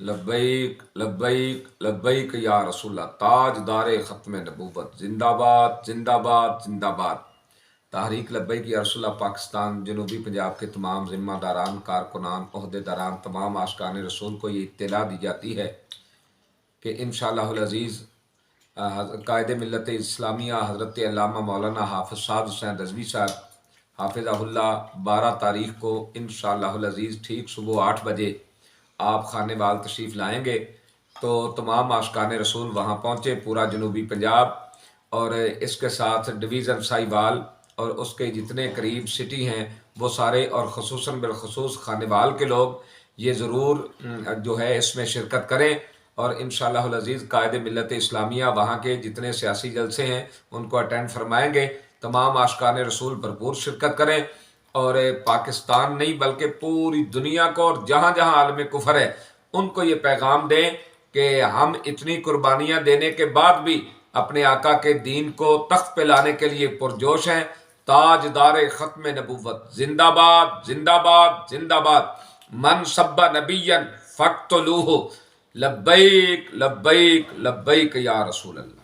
لبیک لبیک لبیک یا رسول اللہ، تاج دار ختم نبوت، زندہ باد زندہ باد زندہ باد۔ تحریک لبیک یا رسول اللہ پاکستان جنوبی پنجاب کے تمام ذمہ داران، کارکنان، عہدے داران، تمام عاشقان رسول کو یہ اطلاع دی جاتی ہے کہ انشاءاللہ العزیز قائد ملت اسلامیہ حضرت علامہ مولانا حافظ صاحب حسین رضوی صاحب حافظ اللہ 12 تاریخ کو انشاءاللہ العزیز ٹھیک صبح 8 بجے آپ خانیوال تشریف لائیں گے، تو تمام عاشقان رسول وہاں پہنچے، پورا جنوبی پنجاب اور اس کے ساتھ ڈویژن سائیوال اور اس کے جتنے قریب سٹی ہیں وہ سارے، اور خصوصاً بالخصوص خانیوال کے لوگ یہ ضرور جو ہے اس میں شرکت کریں، اور انشاءاللہ العزیز قائد ملت اسلامیہ وہاں کے جتنے سیاسی جلسے ہیں ان کو اٹینڈ فرمائیں گے۔ تمام عاشقان رسول بھرپور شرکت کریں، اور پاکستان نہیں بلکہ پوری دنیا کو اور جہاں جہاں عالم کفر ہے ان کو یہ پیغام دیں کہ ہم اتنی قربانیاں دینے کے بعد بھی اپنے آقا کے دین کو تخت پہ لانے کے لیے پرجوش ہیں۔ تاجدار ختم نبوت، زندہ باد زندہ باد زندہ باد، من سب نبیا فاقتلوہ، لبیک لبیک لبیک یا رسول اللہ۔